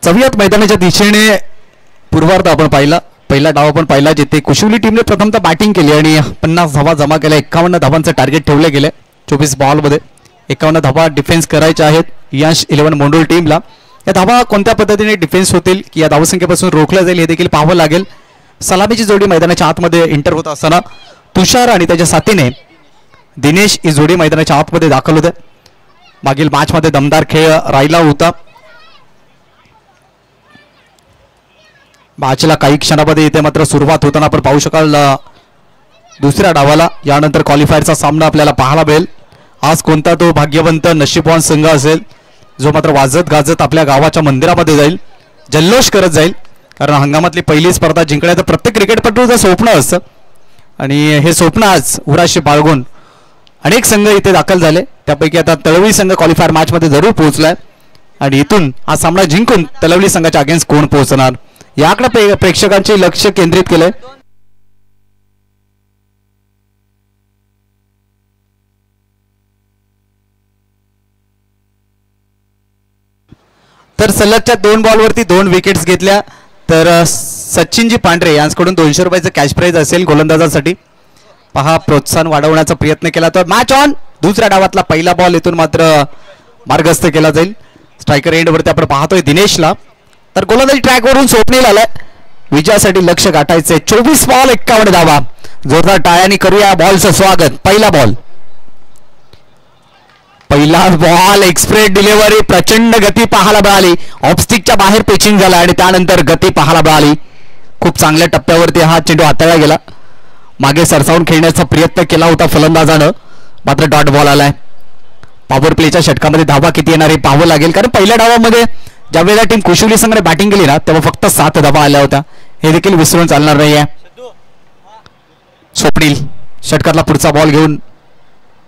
चवियात मैदानाच्या दिशेने पूर्वार्ध आपण पाहिला, पहिला डाव आपण पाहिला जिथे कुशिवली टीमने प्रथमतः बॅटिंग केली आणि 50 धावा जमा केल्या. 51 धावांचं टार्गेट ठेवले गेले 24 बॉलमध्ये. 51 धावा डिफेन्स करायच्या आहेत यश 11 मोंडोल टीमला. या धावा कोणत्या पद्धतीने डिफेन्स होतील की या धावसंख्येपासून रोखल्या जाईल हे देखील पाहावं लागेल. सलामीची जोडी मैदानाच्या आतमध्ये एंटर होत असताना तुषार आणि त्याच्या साथीने दिनेश ही जोडी मैदानाच्या आतमध्ये दाखल होते. मागील मॅचमध्ये दमदार खेळ राहिला होता. मॅचला काही क्षणामध्ये इथे मात्र सुरुवात होताना आपण पाहू शकाल दुसऱ्या डावाला. यानंतर क्वालिफायरचा सामना आपल्याला पाहायला मिळेल. आज कोणता तो भाग्यवंत नशीबवान संघ असेल जो मात्र वाजत गाजत आपल्या गावाच्या मंदिरामध्ये जाईल, जल्लोष करत जाईल. कारण हंगामातली पहिली स्पर्धा जिंकण्याचं प्रत्येक क्रिकेटपटूचं स्वप्न असतं आणि हे स्वप्न आज उराशी बाळगून अनेक संघ इथे दाखल झाले. त्यापैकी आता तळवली संघ क्वालिफायर मॅचमध्ये जरूर पोहोचलाय आणि इथून हा सामना जिंकून तळवली संघाच्या अगेन्स्ट कोण पोहोचणार याकडे प्रेक्षकांचे लक्ष केंद्रित केलंय. तर सलगच्या 2 बॉलवरती 2 विकेट्स घेतल्या. तर सचिनजी पांढरे यांच्याकडून 200 रुपयाचं कॅश प्राइज असेल गोलंदाजासाठी. पहा प्रोत्साहन वाढवण्याचा प्रयत्न केला तर मॅच ऑन. दुसऱ्या डावातला पहिला बॉल इथून मात्र मार्गस्थ केला जाईल. स्ट्रायकर एंडवरती आपण पाहतोय दिनेशला. तर गोलंदाजी ट्रॅकवरून स्वप्नील आलाय. विजयासाठी लक्ष गाठायचंय. 24 बॉल 51 धावा. जोरदार टाळ्यांनी करूया बॉलचं स्वागत. पहिला बॉल एक्सप्रेस डिलिव्हरी. प्रचंड गती पाहायला मिळाली. ऑफस्टिकच्या बाहेर पिचिंग झाला आणि त्यानंतर गती पाहायला मिळाली. खूप चांगल्या टप्प्यावरती हा चेंडू हाताळला गेला. मागे सरसावून खेळण्याचा प्रयत्न केला होता फलंदाजानं, मात्र डॉट बॉल आलाय. पॉवर प्लेच्या षटकामध्ये धावा किती येणार हे पाहावं लागेल. कारण पहिल्या डावामध्ये ज्यावेळेला टीम कुशिवली संघाने बॅटिंग केली ना तेव्हा फक्त 7 धावा आल्या होत्या. हे देखील विसरून चालणार नाहीये. स्वप्नील षटकातला पुढचा बॉल घेऊन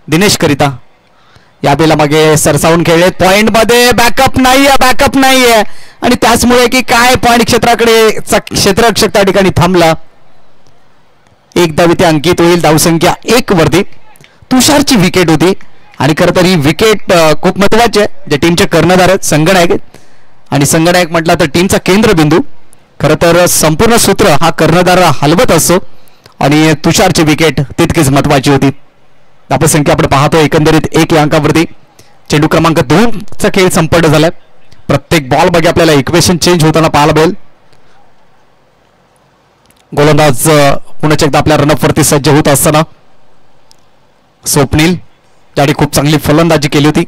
दिनेश करिता. यावेळेला मागे सरसावून खेळले. पॉइंट मध्ये बॅकअप नाहीये आणि त्याचमुळे की काय पॉइंट क्षेत्ररक्षक त्या ठिकाणी थांबला. एक धाव इथे अंकित होईल. धावसंख्या 1 वरती. तुषारची विकेट होती आणि खरं तर ही विकेट खूप महत्वाची आहे. जे टीमचे कर्णधार आहेत संघनायक आणि संघनायक म्हटला तर टीमचा केंद्रबिंदू. खरं तर संपूर्ण सूत्र हा कर्णधार हलवत असतो आणि तुषारची विकेट तितकीच महत्वाची होती. धावसंख्या आपण पाहतो एकंदरीत 1 या अंकावरती. चेंडू क्रमांक 2चा खेळ संपन्न झालाय. प्रत्येक बॉल मागे आपल्याला इक्वेशन चेंज होताना पाहायला मिळेल. गोलंदाज पुन्हा एकदा आपल्या रनअपवरती सज्ज होत असताना स्वप्नील ज्याने खूप चांगली फलंदाजी केली होती.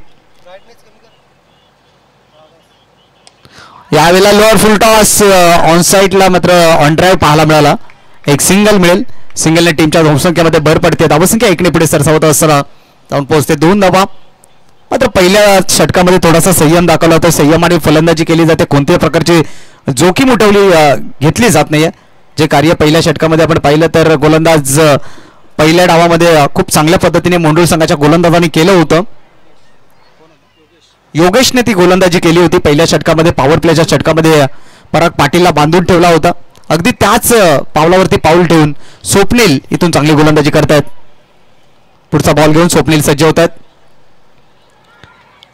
यावेळेला लोअर फुल टॉस ऑन साईडला मात्र ऑन ड्राईव्ह पाहायला मिळाला. एक सिंगल मिळेल. सिंगलने टीमच्या धावसंख्येमध्ये भर पडते. धावसंख्या 1ने पुढे सरसावत असताना जाऊन पोहोचते 2 धावा. मात्र पहिल्या षटकामध्ये थोडासा संयम दाखवला होता. संयमाने फलंदाजी केली जाते. कोणत्याही प्रकारची जोखीम घेतली जात नाहीये. जे कार्य पहिल्या षटकामध्ये आपण पाहिलं तर गोलंदाज पहिल्या डावामध्ये खूप चांगल्या पद्धतीने मोंडोल संघाच्या गोलंदाजांनी केलं होतं. योगेशने ती गोलंदाजी केली होती पहिल्या षटकामध्ये. पॉवर प्लेच्या षटकामध्ये पराग पाटीलला बांधून ठेवला होता. अगदी त्याच पावलावरती पाऊल ठेवून स्वप्नील इथून चांगली गोलंदाजी करतायत. पुढचा बॉल घेऊन स्वप्नील सज्ज होत आहेत.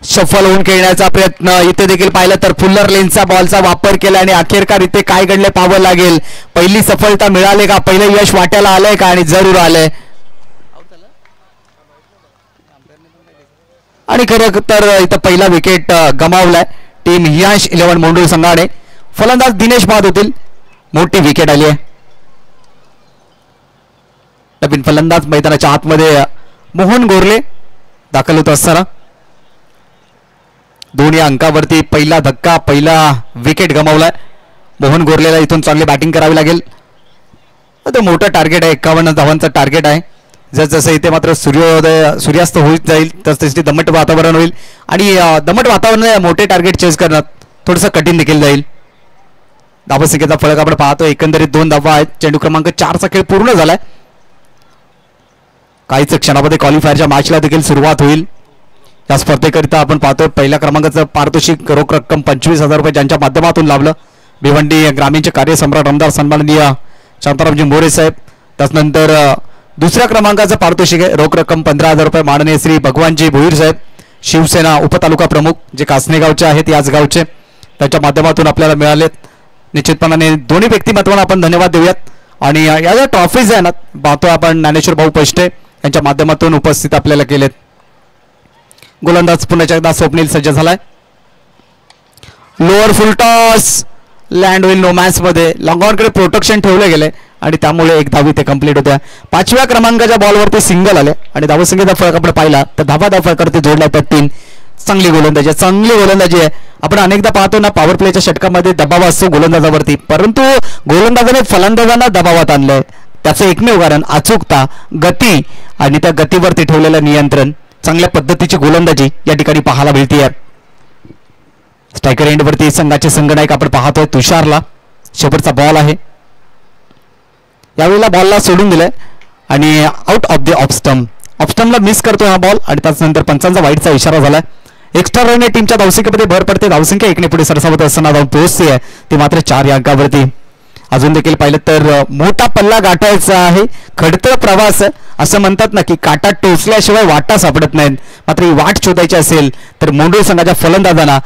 सफल होऊन खेळण्याचा प्रयत्न इथे देखील पाहिलं तर फुल्लर लेनचा बॉलचा वापर केला आणि अखेरकार इथे काय घडले पाहावं लागेल. पहिली सफलता मिळाली का, पहिलं यश वाट्याला आलंय का, आणि जरूर आलंय. आणि खरं तर इथं पहिला विकेट गमावलाय टीम यश 11 मोंडोल संघाने. फलंदाज दिनेश बाद होतील. मोठी विकेट आली आहे. नवीन फलंदाज मैदानाच्या आतमध्ये मोहन गोरले दाखल होत असताना 2 या अंकावरती पहिला धक्का, पहिला विकेट गमावलाय. मोहन गोरलेला इथून चांगली बॅटिंग करावी लागेल. आता मोठं टार्गेट आहे. 51 धावांचं टार्गेट आहे. जसं इथे मात्र सूर्यास्त होत जाईल तसं दमट वातावरण होईल आणि दमट वातावरण मोठे टार्गेट चेस करणं थोडंसं कठीण देखील जाईल. धावसंख्येचा फरक आपण पाहतो. एकंदरीत 2 धावा आहेत. चेंडू क्रमांक 4चा खेळ पूर्ण झालाय. काहीच क्षणामध्ये क्वालिफायरच्या मॅचला देखील सुरुवात होईल. या स्पर्धेकरिता आपण पाहतो पहिल्या क्रमांकाचं पारितोषिक रोख रक्कम 25,000 रुपये ज्यांच्या माध्यमातून लाभलं. भिवंडी ग्रामीणचे कार्यसम्राट आमदार सन्माननीय शांतारामजी मोरे साहेब. त्यानंतर दुसऱ्या क्रमांकाचं पारितोषिक आहे रोख रक्कम 15,000 रुपये माननीय श्री भगवानजी भोईर साहेब शिवसेना उपतालुका प्रमुख जे कासनेगावचे आहेत याच गावचे. त्याच्या माध्यमातून आपल्याला मिळालेत. निश्चितपणाने दोन्ही व्यक्तिमत्वांना आपण धन्यवाद देऊयात. आणि या ज्या ट्रॉफीज आहे ना पाहतो आपण ज्ञानेश्वर भाऊ पष्टे यांच्या माध्यमातून उपस्थित आपल्याला केलेत. गोलंदाज पुन्हा एकदा स्वप्नील सज्ज झालाय. लोअर फुल टॉस लँड होईल नो मॅच मध्ये. लॉंगॉनकडे प्रोटेक्शन ठेवले गेले आणि त्यामुळे एक धावी ते कंप्लीट होत्या. 5व्या क्रमांकाच्या बॉलवरती सिंगल आले आणि धावसंख्येचा फरक आपण पाहिला तर धावा फरकावरती जोडला तर 3. चांगली गोलंदाजी आहे. आपण अनेकदा पाहतो ना पॉवर प्लेच्या षटकामध्ये दबाव असतो गोलंदाजावरती, परंतु गोलंदाजाने फलंदाजांना दबावात आणलंय. त्याचं एकमेव कारण अचूकता, गती आणि त्या गतीवरती ठेवलेलं नियंत्रण. चांगल्या पद्धतीची गोलंदाजी या ठिकाणी पाहायला मिळते. स्ट्रायकर एंडवरती संघाचे संघनायक आपण पाहतोय तुषारला. शेवटचा बॉल आहे. यावेळेला बॉलला सोडून दिलंय आणि आउट ऑफ द ऑफस्टम्पला मिस करतो हा बॉल आणि त्यानंतर पंचांचा वाईटचा इशारा झालाय. एक्स्ट्रा रन टीमच्या धावसंख्येमध्ये भर पडते. धावसंख्या 1 ने पुढे सरसावत असताना धाव पोहोचते आहे ती मात्र 4 या अंकावरती. अजून देखील पाहिलं तर मोठा पल्ला गाठायचा आहे. खडतर प्रवास असं म्हणतात ना की काटा टोचल्याशिवाय वाटा सापडत नाहीत. मात्र ही वाट शोधायची असेल तर मोंडूर संघाच्या फलंदाजांना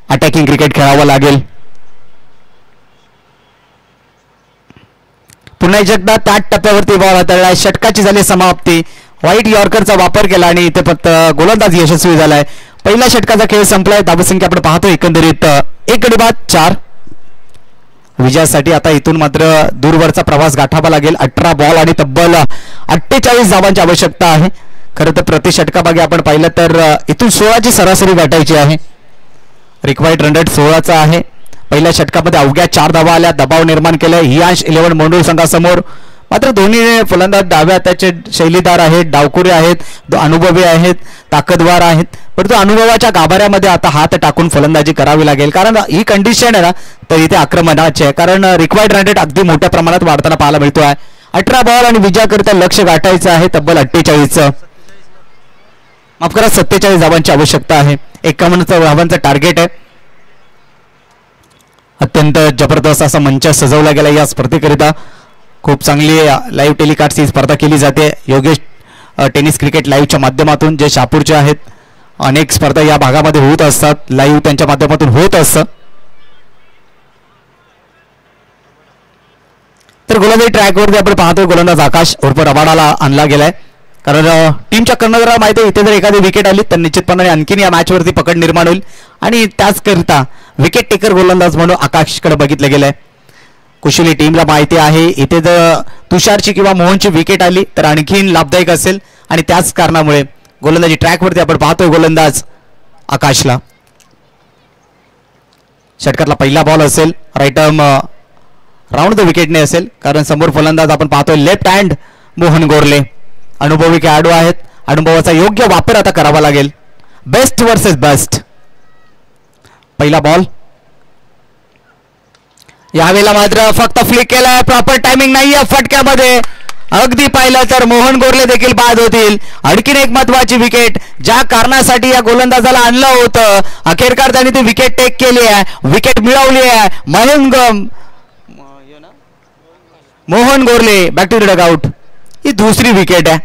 अटॅकिंग क्रिकेट खेळावं लागेल. पुन्हा एकदा त्याच टप्प्यावरती बॉल हाताळला. षटकाची झाली समाप्ती. व्हाईट यॉर्करचा वापर केला आणि इथे फक्त गोलंदाज यशस्वी झालाय. पहिल्या षटकाचा खेळ संपलाय. धावसंख्या आपण पाहतो एकंदरीत 1 गडी बाद 4. विजयासाठी आता इथून मात्र दूरवरचा प्रवास गाठावा लागेल. 18 बॉल आणि तब्बल 48 धावांची आवश्यकता आहे. खरं तर प्रति षटकामागे आपण पाहिलं तर इथून 16ची सरासरी गाठायची आहे. रिक्वायर्ड रन रेट 16चा आहे. पहिल्या षटकामध्ये अवघ्या 4 धावा आल्या. दबाव निर्माण केलाय हियांश 11 मोंडूर संघासमोर. मात्र दोन्ही फलंदाज डाव्या हाताचे शैलीदार आहेत, डावकुरे आहेत, अनुभवी आहेत, ताकदवार आहेत. परंतु अनुभवाच्या गाभाऱ्यामध्ये आता हात टाकून फलंदाजी करावी लागेल कारण ही कंडिशन आहे ना तर इथे आक्रमणाची आहे. कारण रिक्वायर्ड रन रेट अगदी मोठ्या प्रमाणात वाढताना पाहायला मिळतो आहे. 18 बॉल आणि विजयाकरिता लक्ष गाठायचं आहे तब्बल 48चं. माफ करा 47 धावांची आवश्यकता आहे. 51 धावांचं टार्गेट आहे. अत्यंत जबरदस्त असा मंच सजवला गेला या स्पर्धेकरिता. खूप चांगली लाईव्ह टेलिकास्ट ही स्पर्धा केली जाते योगेश टेनिस क्रिकेट लाईव्हच्या माध्यमातून. जे शहापूरचे आहेत अनेक स्पर्धा या भागामध्ये होत असतात. लाईव्ह त्यांच्या माध्यमातून होत असतं. तर गोलंदाजी ट्रॅकवरती आपण पाहतोय गोलंदाज आकाश उर्फ रबाडाला आणला गेलाय. कारण टीमच्या कर्णधाराला माहिती आहे इथे जर एखादी विकेट आली तर निश्चितपणे आणखीन या मॅचवरती पकड निर्माण होईल आणि त्याचकरिता विकेट टेकर गोलंदाज म्हणून आकाशकडे बघितलं गेलंय. कुशली टीमला माहिती आहे इथे जर तुषारची किंवा मोहनची विकेट आली तर आणखीन लाभदायक असेल आणि त्याच कारणामुळे गोलंदाजी ट्रॅकवरती आपण पाहतोय गोलंदाज आकाशला. षटकातला पहिला बॉल असेल. राईट आर्म राऊंड द विकेटने असेल कारण समोर फलंदाज आपण पाहतोय लेफ्ट हँड मोहन गोरले. अनुभवी खेळाडू आहेत. अनुभवाचा योग्य वापर आता करावा लागेल. Best versus best. पहिला बॉल. यावेळेला मात्र फक्त फ्लिक केलाय. प्रॉपर टायमिंग नाहीये फटक्यामध्ये. अगदी पाहिलं तर मोहन गोरले देखील बाद होतील. आणखीन एक महत्वाची विकेट ज्या कारणासाठी या गोलंदाजाला आणलं होतं अखेरकार त्यांनी ती विकेट टेक केली आहे. विकेट मिळवली आहे. Mohan Gorle back to the dugout. ही दुसरी विकेट आहे.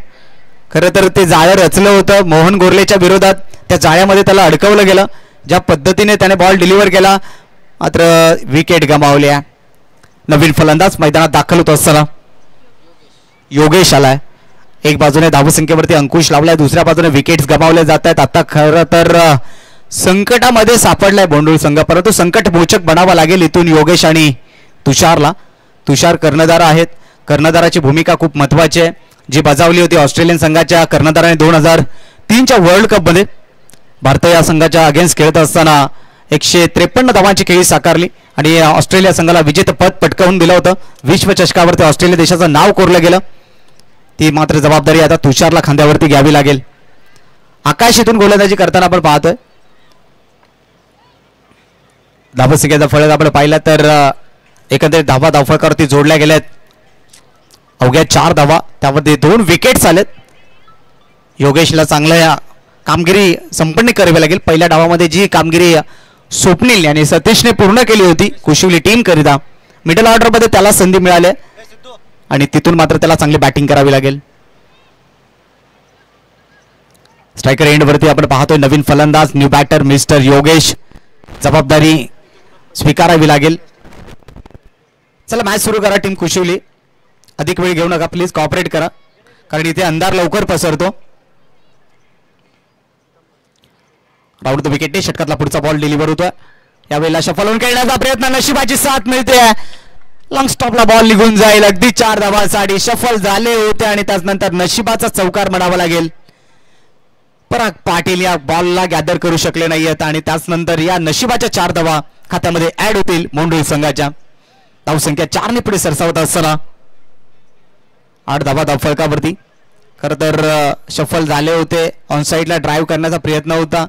खरं तर ते जाळं रचलं होतं मोहन गोरलेच्या विरोधात. त्या जाळ्यामध्ये त्याला अडकवलं गेलं. ज्या पद्धतीने त्याने बॉल डिलिव्हर केला मात्र विकेट गमावल्या. नवीन फलंदाज मैदानात दाखल होत असताना योगेश आलाय. एक बाजूने धावसंख्येवरती अंकुश लावलाय. दुसऱ्या बाजूने विकेट्स गमावले जात आहेत. आता खरं तर संकटामध्ये सापडलाय बोंडूळ संघ. परंतु संकट मोचक बनावा लागेल इथून योगेश आणि तुषारला. तुषार कर्णधार आहेत. कर्णधाराची भूमिका खूप महत्वाची आहे जी बजावली होती ऑस्ट्रेलियन संघाच्या कर्णधाराने 2003च्या वर्ल्ड कपमध्ये. भारत या संघाच्या अगेन्स्ट खेळत असताना 153 धावांची खेळी साकारली आणि ऑस्ट्रेलिया संघाला विजेतेपद पटकावून दिलं होतं. विश्वचषकावरती ऑस्ट्रेलिया देशाचं नाव कोरलं गेलं. ती मात्र जबाबदारी आता तुषारला खांद्यावरती घ्यावी लागेल. आकाश इथून गोलंदाजी करताना आपण पाहतोय. धावसंख्येचा फलक आपण पाहिला तर एकंदरीत धावा धावफलकावरती जोडल्या गेल्यात. अवघ्या 4 धावा त्यामध्ये 2 विकेट्स आलेत. योगेशला चांगलं कामगिरी संपन्न करावी लागेल. पहिल्या डावामध्ये जी कामगिरी स्वप्नील आणि सतीशने पूर्ण केली होती कुशिवली टीम करिता मिडल ऑर्डरमध्ये त्याला संधी मिळाली आणि तिथून मात्र त्याला चांगली बॅटिंग करावी लागेल. स्ट्रायकर एंडवरती आपण पाहतोय नवीन फलंदाज न्यू बॅटर मिस्टर योगेश. जबाबदारी स्वीकारावी लागेल. चला मॅच सुरू करा टीम कुशिवली. अधिक वेळ घेऊ नका प्लीज, कॉपरेट करा कारण इथे अंधार लवकर पसरतो. राऊंड द विकेटने षटकातला पुढचा बॉल डिलिव्हर होतोय. यावेळेला शफल होऊन खेळण्याचा प्रयत्न, नशिबाची साथ मिळते. लॉंग स्टॉपला बॉल निघून जाईल. अगदी 4 धावांसाठी शफल झाले होते आणि त्यानंतर नशिबाचा चौकार म्हणावा लागेल. पराग पाटील या बॉलला गॅदर करू शकले नाहीयेत आणि त्यानंतर या नशिबाच्या 4 धावा खात्यामध्ये ऍड होतील मोंडूल संघाच्या. धावसंख्या 4 ने पुढे सरसावत असताना 8 धावा धावफलकावरती. खरं तर शफल झाले होते, ऑन साईडला ड्राईव्ह करण्याचा प्रयत्न होता.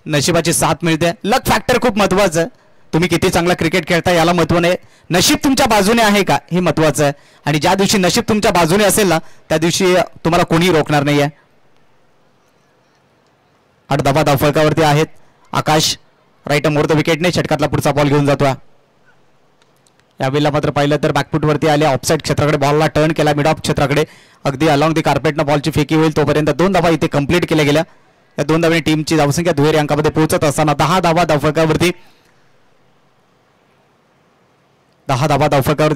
नशिबाची साथ मिळते. लक फॅक्टर खूप महत्वाचं आहे. तुम्ही किती चांगला क्रिकेट खेळता याला महत्व नाही, नशीब तुमच्या बाजूने आहे का हे महत्वाचं आहे. आणि ज्या दिवशी नशीब तुमच्या बाजूने असेल ना त्या दिवशी तुम्हाला कोणी रोखणार नाहीये. 8 धावा धावफलकावरती आहेत. आकाश राईट मोर द विकेटने षटकातला पुढचा बॉल घेऊन जातोय. यावेळेला मात्र पाहिलं तर बॅकफुटवरती आले, ऑफसाईड क्षेत्राकडे बॉलला टर्न केला, मिड ऑफ क्षेत्राकडे अगदी अलॉंग दी कार्पेटनं बॉलची फेकी होईल तोपर्यंत 2 धावा इथे कंप्लीट केल्या गेल्या. या 2 धावांनी टीमची धावसंख्या दुहेरी अंकामध्ये पोहोचत असताना 10 धावा धावफलकावरती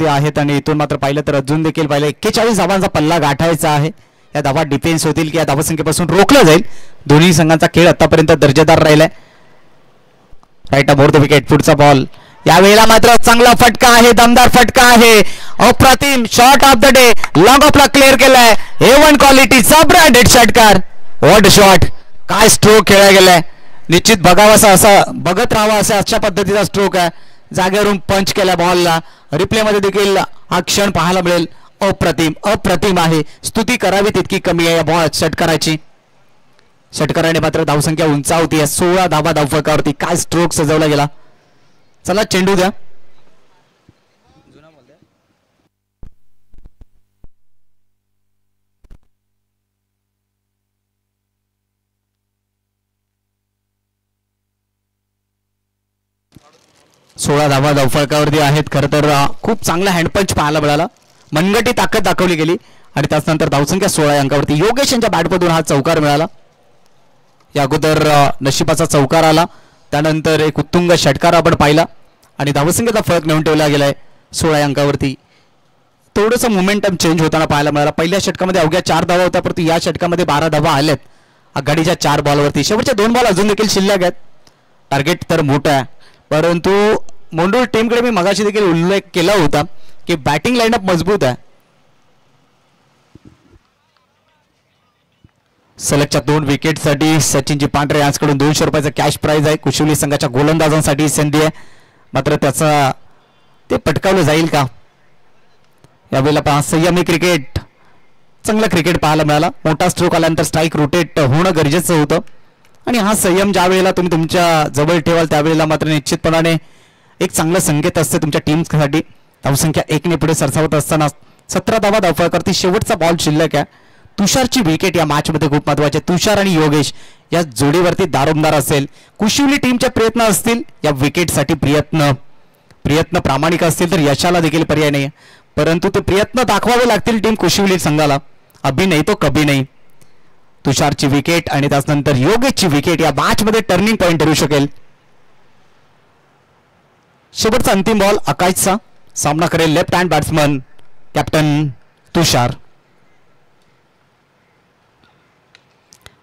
आहेत. आणि इथून मात्र पाहिलं तर अजून देखील पाहिलं 41 धावांचा पल्ला गाठायचा आहे. या धावा डिफेन्स होतील की या धावसंख्येपासून रोखलं जाईल. दोन्ही संघांचा खेळ आतापर्यंत दर्जेदार राहिलाय. राईट मोर द विकेट पुढचा बॉल. यावेळेला मात्र चांगला फटका आहे, दमदार फटका आहे. अप्रतिम shot of the day, long ऑफला क्लिअर केलाय. A1 क्वालिटीचा ब्रँडेड षटकार. व्हॉट शॉट, काय स्ट्रोक खेळला गेलाय. निश्चित बघावासा असा बघत राहावा असा अशा पद्धतीचा स्ट्रोक आहे. जागेवरून पंच केल्या बॉलला. रिप्ले मध्ये देखील हा क्षण पाहायला मिळेल. अप्रतिम अप्रतिम आहे. स्तुती करावी तितकी कमी आहे या बॉल षटकाराची. षटकाराने मात्र धावसंख्या उंचावती आहे. 16 धावा धावफलकावरती. काय स्ट्रोक सजवला गेला. चला चेंडू द्या. सोळा धावा धावफलकावरती आहेत. खरं तर खूप चांगला हँडपंच पाहायला मिळाला. मनगटी ताकद दाखवली गेली आणि त्यानंतर धावसंख्या 16 अंकावरती. योगेश यांच्या बॅटमधून हा चौकार मिळाला. या अगोदर नशिबाचा चौकार आला, त्यानंतर एक उत्तुंग षटकार आपण पाहिला आणि धावसंख्येचा फरक नेऊन ठेवला गेलाय 16 अंकावरती. थोडंसं मोमेंटम चेंज होताना पाहायला मिळाला. पहिल्या षटकामध्ये अवघ्या 4 धावा होत्या, परंतु या षटकामध्ये 12 धावा आल्यात आघाडीच्या 4 बॉलवरती. शेवटचे 2 बॉल अजून देखील शिल्लक आहेत. टार्गेट तर मोठं आहे, परंतु मोंडूर टीमकडे मी मगाशी देखील उल्लेख केला होता की बॅटिंग लाईनअप मजबूत आहे. सलगच्या 2 विकेटसाठी सचिनजी पांढरे यांच्याकडून 200 रुपयाचा कॅश प्राइज आहे. कुशिवली संघाच्या गोलंदाजांसाठी संधी आहे, मात्र त्याचा ते पटकावलं जाईल का. यावेळेला संयमी क्रिकेट, चांगलं क्रिकेट पाहायला मिळाला. मोठा स्ट्रोक आल्यानंतर स्ट्राईक रोटेट होणं गरजेचं होतं आणि हा संयम ज्या वेळेला तुम्ही तुमच्या जवळ ठेवाल त्यावेळेला मात्र निश्चितपणाने एक चांगला संकेत असते तुमच्या टीमसाठी. धावसंख्या 1 ने पुढे सरसावत असताना 17 धावा धावफलकावरती. शेवटचा बॉल शिल्लक आहे. तुषारची विकेट या मॅचमध्ये खूप महत्वाची. तुषार आणि योगेश या जोडीवरती दारोमदार असेल. कुशिवली टीमचे प्रयत्न असतील या विकेटसाठी, प्रयत्न प्रामाणिक असतील तर यशाला देखील पर्याय नाही, परंतु ते प्रयत्न दाखवावे लागतील टीम कुशिवली संघाला. अभी नाही तो कभी नाही. तुषारची विकेट आणि त्यानंतर योगेशची विकेट या मॅचमध्ये टर्निंग पॉइंट ठरू शकेल. शेवटचा अंतिम बॉल आकाशचा. सामना करेल लेफ्ट हँड बॅट्समन कॅप्टन तुषार.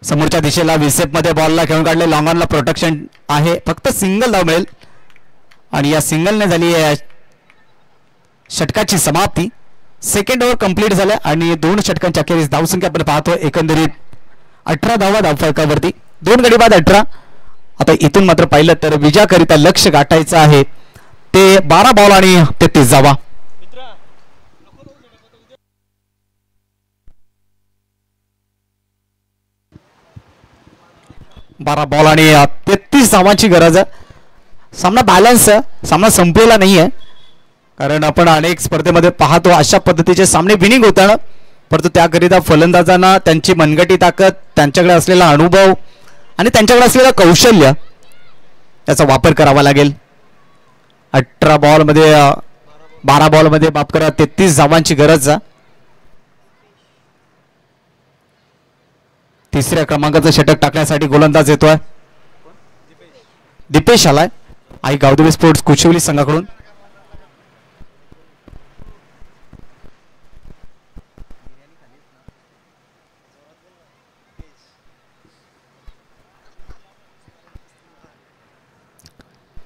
समोरच्या दिशेला विसेप मध्ये बॉलला खेळून काढले. लॉंग ऑनला प्रोटेक्शन आहे, फक्त सिंगल धाव मिळेल आणि या सिंगलने झाली षटकाची समाप्ती. सेकंड ओव्हर कंप्लीट झाल्या आणि 2 षटकांच्या अखेरीस धावसंख्या आपण पाहतो एकंदरीत 18 धावा धावफलकावरती. 2 गडी बाद 18. आता इथून मात्र पाहिलं तर विजयाकरिता लक्ष गाठायचं आहे ते 12 बॉल आणि 33 धावा. 12 बॉल आणि 33 धावांची गरज आहे. सामना बॅलन्स आहे, सामना संपलेला नाही आहे, कारण आपण अनेक स्पर्धेमध्ये पाहतो अशा पद्धतीचे सामने विनिंग होताना, परंतु त्याकरिता फलंदाजांना त्यांची मनगटी ताकद, त्यांच्याकडे असलेला अनुभव आणि त्यांच्याकडे असलेलं कौशल्य याचा वापर करावा लागेल. 18 बॉलमध्ये 12 बॉलमध्ये माफ करा 33 धावांची गरज आहे. तिसऱ्या क्रमांकाचं षटक टाकण्यासाठी गोलंदाज येतोय. दीपेश आलाय. आई गावदेवी स्पोर्ट्स कुशिवली संघाकडून.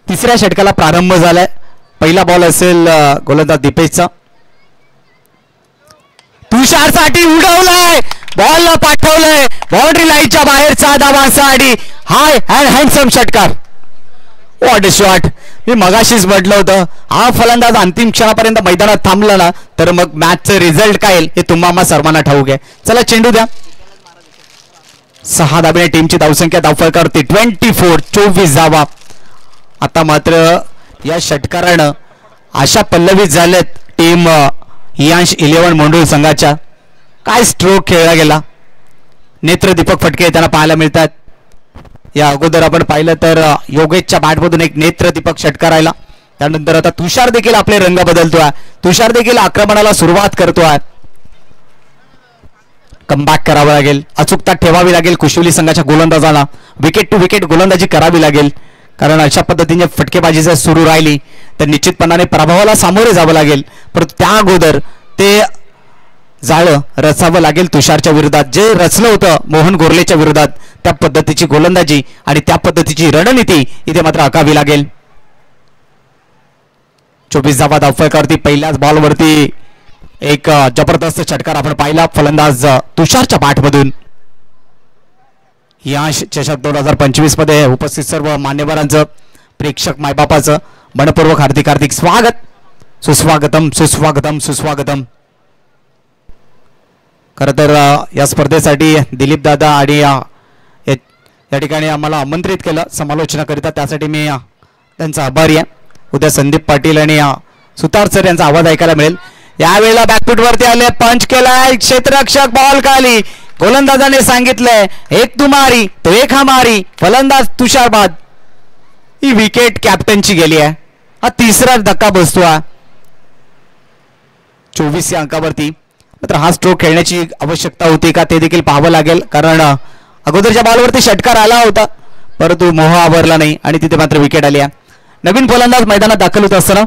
तिसऱ्या षटकाला प्रारंभ झालाय. पहिला बॉल असेल गोलंदाज दीपेशचा. तुषारसाठी उडवलाय, बॉल पाठवलंय बाउंड्री लाईनच्या बाहेरचा धावांसाठी. हाय अँड हँडसम षटकार. What a shot. मी मगाशीच म्हटलं होतं हा फलंदाज अंतिम क्षणापर्यंत मैदानात थांबला ना तर मग मॅचचं रिझल्ट काय येईल हे तुम्हा सर्वांना ठाऊक आहे. चला चेंडू द्या. 6 धाब्याने टीमची धावसंख्या धावफलकावरती 24 धावा. आता मात्र या षटकारानं अशा पल्लवीत झाल्यात टीम यांश 11 मोंडूळ संघाच्या. काय स्ट्रोक खेळला गेला. नेत्रदीपक फटके त्यांना पाहायला मिळतात. या अगोदर आपण पाहिलं तर योगेशच्या बॅटमधून एक नेत्रदीपक षटकार राहिला. त्यानंतर आता तुषार देखील आपले रंग बदलतोय. तुषार देखील आक्रमणाला सुरुवात करतोय. कमबॅक करावं लागेल, अचूकता ठेवावी लागेल कुशिवली संघाच्या गोलंदाजांना. विकेट टू विकेट गोलंदाजी करावी लागेल, कारण अशा पद्धतीने फटकेबाजी जर सुरू राहिली तर निश्चितपणाने पराभवाला सामोरे जावं लागेल. परंतु त्या अगोदर ते जाळं रचावं लागेल तुषारच्या विरोधात. जे रचलं होतं मोहन गोरलेच्या विरोधात त्या पद्धतीची गोलंदाजी आणि त्या पद्धतीची रणनीती इथे मात्र आखावी लागेल. 24 धावा धावफलकावरती. पहिल्याच बॉलवरती एक जबरदस्त षटकार आपण पाहिला फलंदाज तुषारच्या बॅटमधून. यांश चषक 2025 मध्ये उपस्थित सर्व मान्यवरांचं, प्रेक्षक मायबापाचं मनपूर्वक हार्दिक हार्दिक स्वागत. सुस्वागतम सुस्वागतम सुस्वागतम. खरं तर या स्पर्धेसाठी दिलीप दादा आणि या ठिकाणी आम्हाला आमंत्रित केलं समालोचनाकरिता, त्यासाठी मी त्यांचा आभारी आहे. उद्या संदीप पाटील आणि सुतार सर यांचा आवाज ऐकायला मिळेल. यावेळेला बॅकफूट वरती आले, पंच केलाय, क्षेत्ररक्षक बॉल खाली. गोलंदाजाने सांगितलंय एक तुम्हारी तो एक हमारी. फलंदाज तुषार बाद. ही विकेट कॅप्टनची गेली आहे. हा तिसरा धक्का बसतोय 24 या अंकावरती. मात्र हा स्ट्रोक खेळण्याची आवश्यकता होती का ते देखील पाहावं लागेल, कारण अगोदरच्या बॉलवरती षटकार आला होता परंतु मोह आवरला नाही आणि तिथे मात्र विकेट आली आहे. नवीन फलंदाज मैदानात दाखल होत असताना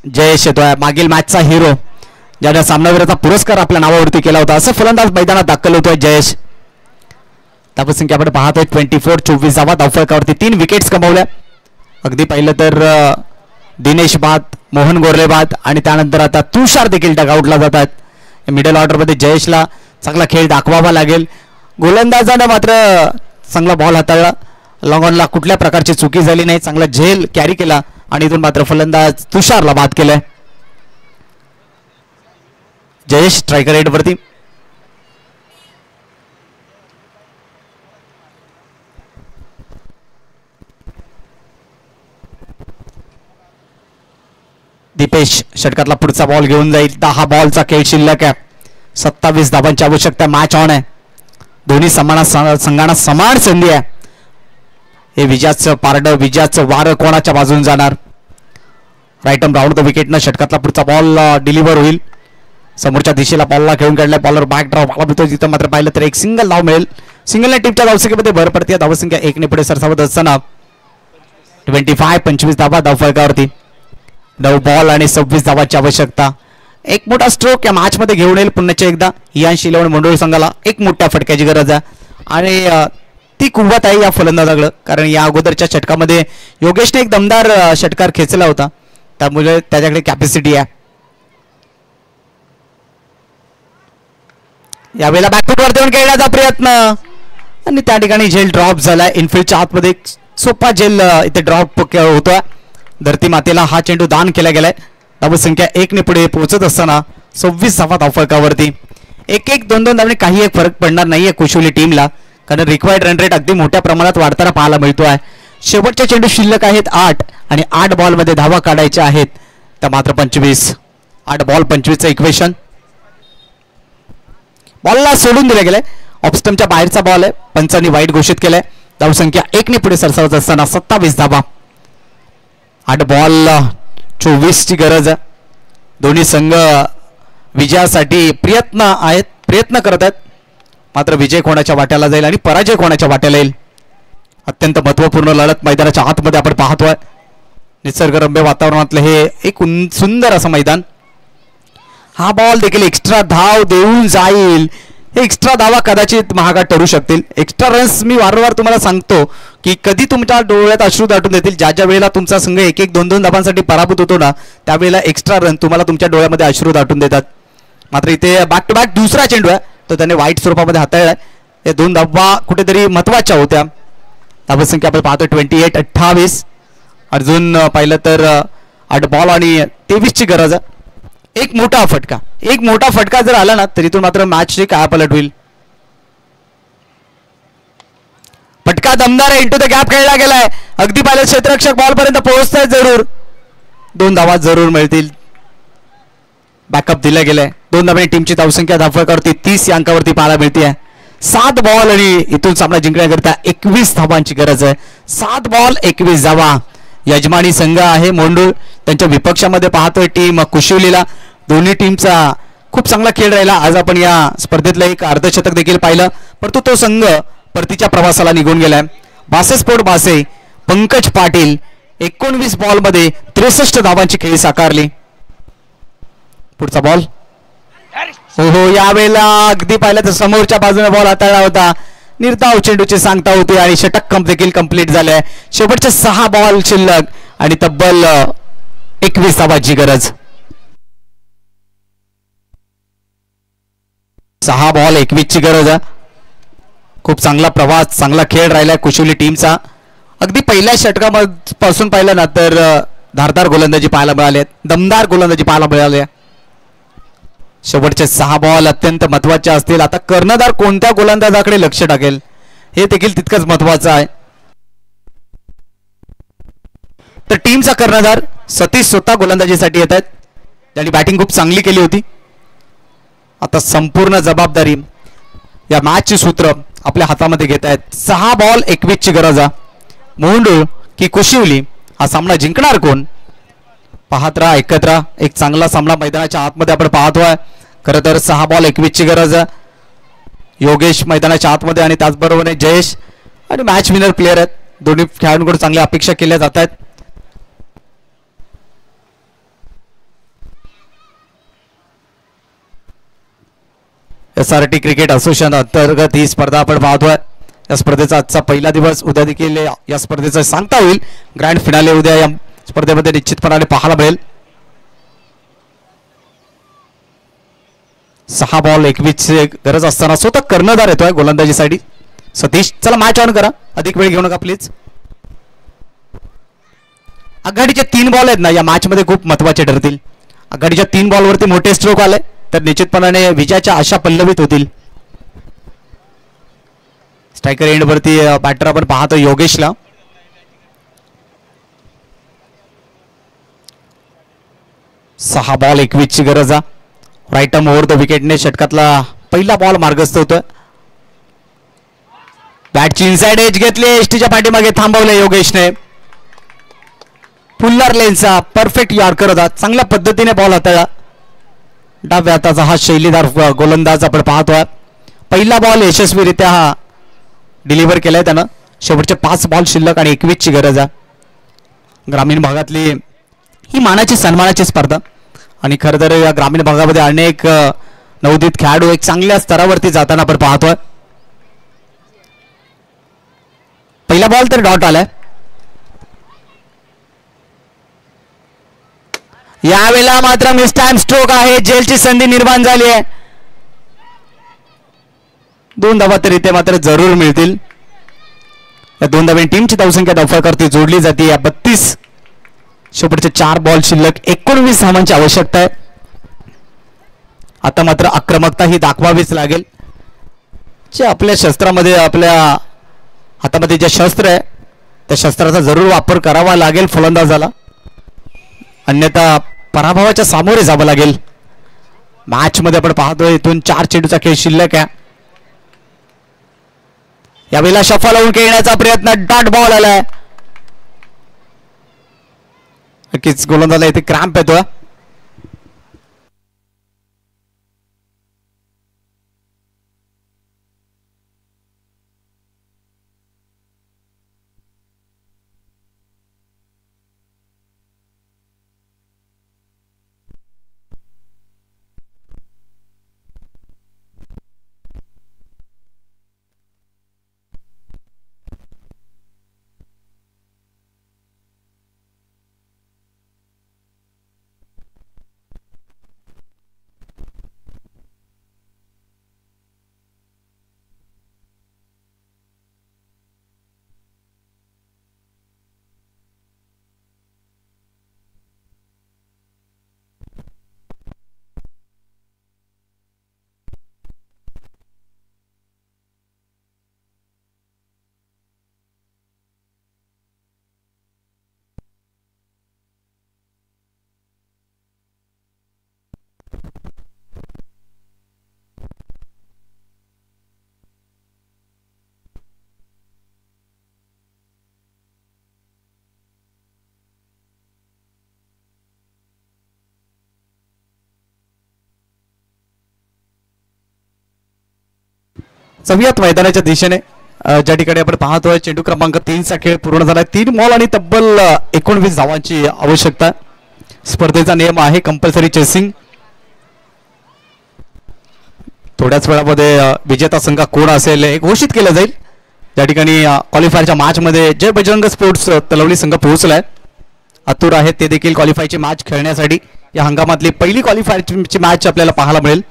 जयेश येतोय, मागील मॅचचा हिरो ज्याने सामनावीराचा पुरस्कार आपल्या नावावरती केला होता, असं फलंदाज मैदानात दाखल होतोय जयेश. धावसंख्या आपण पाहतोय 24 धावा धावफलकावरती. 3 विकेट्स कमावल्या. अगदी पाहिलं तर दिनेश बाद, मोहन गोरले बाद आणि त्यानंतर आता तुषार देखील डगआउटला जातात. मिडल ऑर्डरमध्ये जयेशला चांगला खेळ दाखवावा लागेल. गोलंदाजानं मात्र चांगला बॉल हाताळला. लॉंग ऑनला कुठल्या प्रकारची चुकी झाली नाही, चांगला झेल कॅरी केला आणि इथून मात्र फलंदाज तुषारला बाद केलंय. जयेश स्ट्रायकर रेट वरती. दीपेश षटकातला पुढचा बॉल घेऊन जाईल. 10 बॉलचा खेळ शिल्लक आहे. 27 धावांची आवश्यकता. मॅच ऑन आहे. दोन्ही संघांना समान संधी आहे. हे विजयाचं पारडं, विजयाचं वारं कोणाच्या बाजून जाणार. राईट आर्म राऊंड द विकेटनं षटकातला पुढचा बॉल डिलिव्हर होईल. समोरच्या दिशेला बॉलला खेळून काढलाय. बॉलर बॅक ड्रॉप आला होतो. जिथं मात्र पाहिलं तर एक सिंगल धाव मिळेल. सिंगलने टीमच्या धावसंख्येमध्ये भर पडते. धावसंख्या 1 ने पुढे सरसावत असताना 25 धावा धावफलकावरती. 9 बॉल आणि 26 धावांची आवश्यकता. एक मोठा स्ट्रोक या मॅच मध्ये घेऊन येईल पुन्हा एकदा यांश 11 मोंडोळी संघाला. एक मोठ्या फटक्याची गरज आहे आणि ती कुवत आहे या फलंदाजाकडे, कारण या अगोदरच्या षटकामध्ये योगेशने एक दमदार षटकार खेचला होता, त्यामुळे त्याच्याकडे कॅपॅसिटी आहे. यावेळेला बॅकफूटवर देऊन खेळण्याचा प्रयत्न आणि त्या ठिकाणी झेल ड्रॉप झालाय. इनफिल्डच्या आतमध्ये एक सोपा झेल इथे ड्रॉप होतोय. धरती मातेला हा चेंडू दान केला गेलाय. धावसंख्या 1 ने पुढे पोहोचत असताना 26 धावा धावफलकावरती. 1-2 धावणे काही एक फरक पडणार नाहीये कुशिवली टीमला, कारण रिक्वायर्ड रन रेट अगदी मोठ्या प्रमाणात वाढताना पाहायला मिळतोय. शेवटचे चेंडू शिल्लक आहेत 8 आणि 8 बॉलमध्ये धावा काढायच्या आहेत. तर मात्र 25. 8 बॉल 25चं इक्वेशन. बॉलला सोडून दिलं गेलंय. ऑफस्टमच्या बाहेरचा बॉल आहे. पंचांनी वाईट घोषित केलंय. धावसंख्या 1 ने पुढे सरसावत असताना 27 धावा. 8 बॉल 24 ची गरज आहे. दोन्ही संघ विजयासाठी प्रयत्न करत आहेत. मात्र विजय कोणाच्या वाट्याला जाईल आणि पराजय कोणाच्या वाट्याला येईल अत्यंत महत्वपूर्ण लढत मैदानाच्या आतमध्ये आपण पाहतोय. निसर्गरम्य वातावरणातलं हे एक सुंदर असं मैदान. हा बॉल देखील एक्स्ट्रा धाव देऊन जाईल. एक्स्ट्रा धावा कदाचित महागात ठरू शकतील. एक्स्ट्रा रन्स मी वारंवार तुम्हाला सांगतो की कधी तुमच्या डोळ्यात अश्रू दाटून देतील. ज्या ज्या वेळेला तुमचा संघ एक एक दोन दोन धावांसाठी पराभूत होतो ना, त्यावेळेला एक्स्ट्रा रन तुम्हाला तुमच्या डोळ्यामध्ये अश्रू दाटून देतात. मात्र इथे बॅक टू बॅक दुसरा चेंडू आहे तो त्याने वाईट स्वरूपामध्ये हाताळलाय. या दोन धावा कुठेतरी महत्वाच्या होत्या. धावसंख्या आपण पाहतो 28-28. अजून पाहिलं तर 8 बॉल आणि 23 ची गरज आहे. एक मोठा फटका जर आला ना तरी तो मात्र मॅचची काय पलट होईल. फटका दमदार आहे. इंटू द गॅप खेळला गेलाय. अगदी पाहिलं क्षेत्ररक्षक बॉल पर्यंत पोहोचताय जरूर. 2 धावा जरूर मिळतील. बॅकअप दिला गेलाय. 2 धावांनी टीमची धावसंख्या धावफलकावरती 30 या अंकावरती पाहायला मिळते. 7 बॉल आणि इथून सामना जिंकण्याकरता 21 धावांची गरज आहे. 7 बॉल 21 धावा. यजमानी संघ आहे मोंडूळ. त्यांच्या विपक्षामध्ये पाहतोय टीम कुशिवलीला. दोन्ही टीमचा खूप चांगला खेळ राहिला. आज आपण या स्पर्धेतलं एक अर्धशतक देखील पाहिलं. परंतु तो संघ परतीच्या प्रवासाला निघून गेलाय. बासे स्पोर्ट बासे पंकज पाटील 19 बॉलमध्ये 63 धावांची खेळी साकारली. पुढचा बॉल हो यावेळेला अगदी पाहिलं तर समोरच्या बाजूने बॉल हाताळला होता. निर्धाव चेंडूची सांगता होती आणि षटक देखील कंप्लीट झाले. शेवटचे 6 बॉल शिल्लक आणि तब्बल 21 धावांची गरज. 6 बॉल 21 ची गरज. खूप चांगला प्रवास चांगला खेळ राहिलाय कुशिवली टीमचा. अगदी पहिल्या षटकापासून पाहिलं ना तर धारदार गोलंदाजी पाहायला मिळाले. दमदार गोलंदाजी पाहायला मिळाले. शेवटचे 6 बॉल अत्यंत महत्वाचे असतील. आता कर्णधार कोणत्या गोलंदाजाकडे लक्ष टाकेल हे देखील तितकंच महत्वाचं आहे. तर टीमचा कर्णधार सतीश स्वतः गोलंदाजीसाठी येत आहेत. त्यांनी बॅटिंग खूप चांगली केली होती. आता संपूर्ण जबाबदारी या मॅचची सूत्र आपल्या हातामध्ये घेत आहेत. 6 बॉल 21 ची गरज आहे. मोंडूळ की कुशिवली हा सामना जिंकणार कोण पाहत राहा ऐकत राहा. एक चांगला सामना मैदानाच्या आतमध्ये आपण पाहतोय. खरं तर 6 बॉल 21 ची गरज. योगेश मैदानाच्या आतमध्ये आणि त्याचबरोबर जयेश आणि मॅच विनर प्लेयर आहेत. दोन्ही खेळाडूंकडून चांगल्या अपेक्षा केल्या जात आहेत. SRT क्रिकेट असोसिएशन अंतर्गत ही स्पर्धा आपण पाहतोय. या स्पर्धेचा आजचा पहिला दिवस. उद्या देखील या स्पर्धेचं सांगता होईल. ग्रँड फिनाले उद्या या स्पर्धेमध्ये निश्चितपणाने पाहायला मिळेल. 6 बॉल 21 ची गरज असताना स्वतः कर्णधार येतोय गोलंदाजीसाठी सतीश. चला मॅच ऑन करा. अधिक वेळ घेऊ नका प्लीज. आघाडीचे 3 बॉल आहेत ना या मॅच मध्ये खूप महत्वाचे ठरतील. आघाडीच्या 3 बॉलवरती मोठे स्ट्रोक आले तर निश्चितपणाने विजयाच्या आशा पल्लवित होतील. स्ट्रायकर एंड वरती बॅटर आपण पाहतो योगेशला. सहा बॉल 21 ची गरज. राईट आर्म ओव्हर द विकेटने षटकातला पहिला बॉल मार्गस्थ होतोय. बॅटची इनसाइड एज घेतली. एसटीच्या पाठीमागे थांबवले योगेशने. फुल्लर लेनचा परफेक्ट यॉर्कर होता. चांगल्या पद्धतीने बॉल हाताळला. डाव्या हाताचा हा शैलीदार गोलंदाज आपण पाहतोय. पहिला बॉल यशस्वीरित्या हा डिलिव्हर केलाय त्यानं. शेवटचे 5 बॉल शिल्लक आणि 21 ची गरज आहे. ग्रामीण भागातली ही मानाची सन्मानाची स्पर्धा आणि खरं तर या ग्रामीण भागामध्ये अनेक नवोदित खेळाडू एक चांगल्या स्तरावरती जाताना आपण पाहतोय. पहिला बॉल तर डॉट आलाय. यावेळेला मात्र मिस टाइम स्ट्रोक आहे. जेलची संधी निर्माण झाली आहे. 2 धावा तर इथे मात्र जरूर मिळतील. या 2 धावांनी टीमची धावसंख्या धावफलकावरती जोडली जाते. या 32 शेवटचे 4 बॉल शिल्लक 19 धावांची आवश्यकता आहे. आता मात्र आक्रमकता ही दाखवावीच लागेल. जे आपल्या शस्त्रामध्ये आपल्या हातामध्ये जे शस्त्र आहे त्या शस्त्राचा जरूर वापर करावा लागेल फलंदाजाला. अन्यथा पराभवाच्या सामोरे जावं लागेल. मॅच मध्ये आपण पाहतोय इथून 4 चेंडूचा खेळ शिल्लक आहे. यावेळेला शफल होऊन खेळण्याचा प्रयत्न. डॉट बॉल आलाय. नक्कीच गोलंदाजला इथे क्रॅम्प येतोय. चवियात मैदानाच्या दिशेने ज्या ठिकाणी आपण पाहतोय चेंडू क्रमांक 3 चा खेळ पूर्ण झाला. 3 बॉल आणि तब्बल 19 धावांची आवश्यकता. स्पर्धेचा नियम आहे कंपल्सरी चेसिंग. थोड्याच वेळामध्ये विजेता संघ कोण असेल हे घोषित केलं जाईल. त्या ठिकाणी क्वालिफायरच्या मॅच मध्ये जय बजरंग स्पोर्ट्स तलवली संघ पोहोचलाय. आतुर आहेत ते देखील क्वालिफायची मॅच खेळण्यासाठी. या हंगामातली पहिली क्वालिफायरची मॅच आपल्याला पाहायला मिळेल.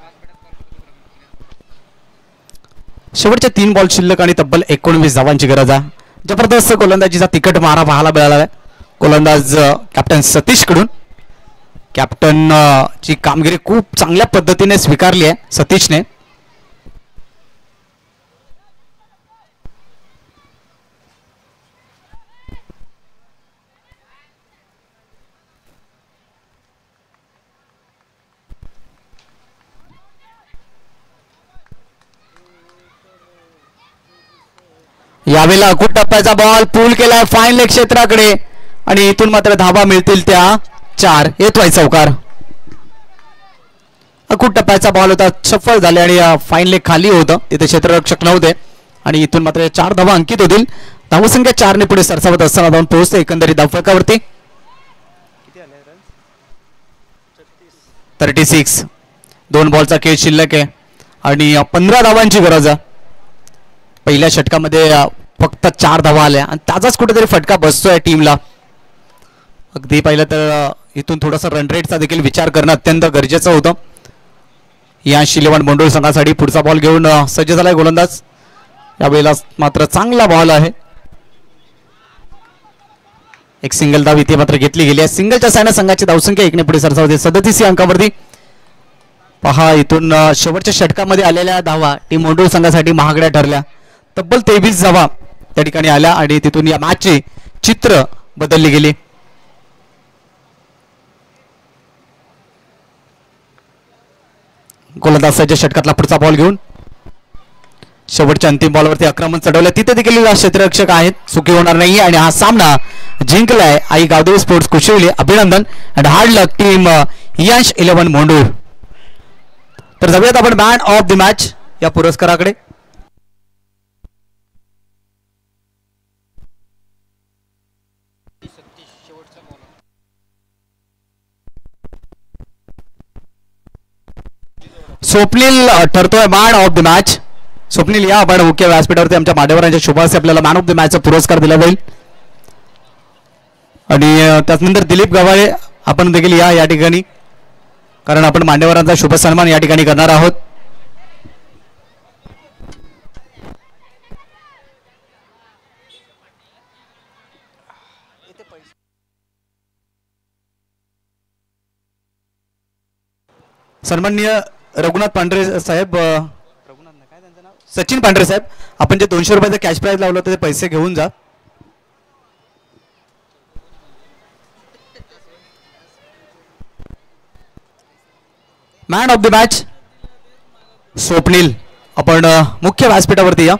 शेवटचे 3 बॉल शिल्लक आणि तब्बल 19 धावांची गरज आहे. जबरदस्त गोलंदाजीचा तिकट मारा पाहायला मिळाला आहे गोलंदाज कॅप्टन सतीश कडून. कॅप्टन ची कामगिरी खूप चांगल्या पद्धतीने स्वीकारली आहे सतीशने. यावेळेला अकूट टप्प्याचा बॉल पूल केलाय फाईन लेग क्षेत्राकडे आणि इथून मात्र धावा मिळतील त्या 4. येतोय चौकार. अकूट टप्प्याचा बॉल होता सफल झाले आणि फाईन लेग खाली होतं तिथे क्षेत्ररक्षक नव्हते आणि इथून मात्र 4 धावा अंकित होतील. धावसंख्या 4 ने पुढे सरसावत असताना जाऊन पोहोचते एकंदरीत धावफलकावरती 36. 2 बॉलचा खेळ शिल्लक आहे आणि 15 धावांची गरज आहे. पहिल्या षटकामध्ये फक्त 4 धावा आल्या आणि त्याचाच कुठेतरी फटका बसतोय टीमला. अगदी पाहिलं तर इथून थोडासा रन रेटचा देखील विचार करणं अत्यंत गरजेचं होतं. या शिलेवान मोंडोळ संघासाठी पुढचा बॉल घेऊन सज्ज झालाय गोलंदाज. यावेळेला मात्र चांगला बॉल आहे. एक सिंगल धाव इथे मात्र घेतली गेली आहे. सिंगलच्या सायना संघाची धावसंख्या 1 ने पुढे सरसावते 37 या अंकावरती. पहा इथून शेवटच्या षटकामध्ये आलेल्या धावा टीम मोंडोळ संघासाठी महागड्या ठरल्या. तब्बल 23 धावा त्या ठिकाणी आल्या आणि तिथून या मॅचचे चित्र बदलली गेली. गोलंदाजाच्या षटकातला पुढचा बॉल घेऊन शेवटच्या अंतिम बॉलवरती आक्रमण चढवलं. तिथे देखील क्षेत्ररक्षक आहेत चुकी होणार नाही आणि हा सामना जिंकलाय आई गावदेवी स्पोर्ट्स कुशिवली. अभिनंदन and hard luck team Yash 11 Mondul. तर जाऊयात आपण मॅन ऑफ द मॅच या पुरस्काराकडे. स्वप्नील ठरतोय man of the match. Swapnil या आपण मुख्य व्यासपीठावरती आमच्या मान्यवरांच्या शुभारती आपल्याला मॅन ऑफ द मॅचचा पुरस्कार दिला जाईल. आणि त्यानंतर दिलीप गव्हाळे आपण देखील या ठिकाणी कारण आपण मान्यवरांचा शुभ सन्मान या ठिकाणी करणार आहोत. सन्माननीय रघुनाथ पांढरे साहेब सचिन पांढरे साहेब आपण जे 200 रुपयाचं कॅश प्राइज लावलं होतं ते पैसे घेऊन जा. Man of the match Swapnil आपण मुख्य व्यासपीठावरती या.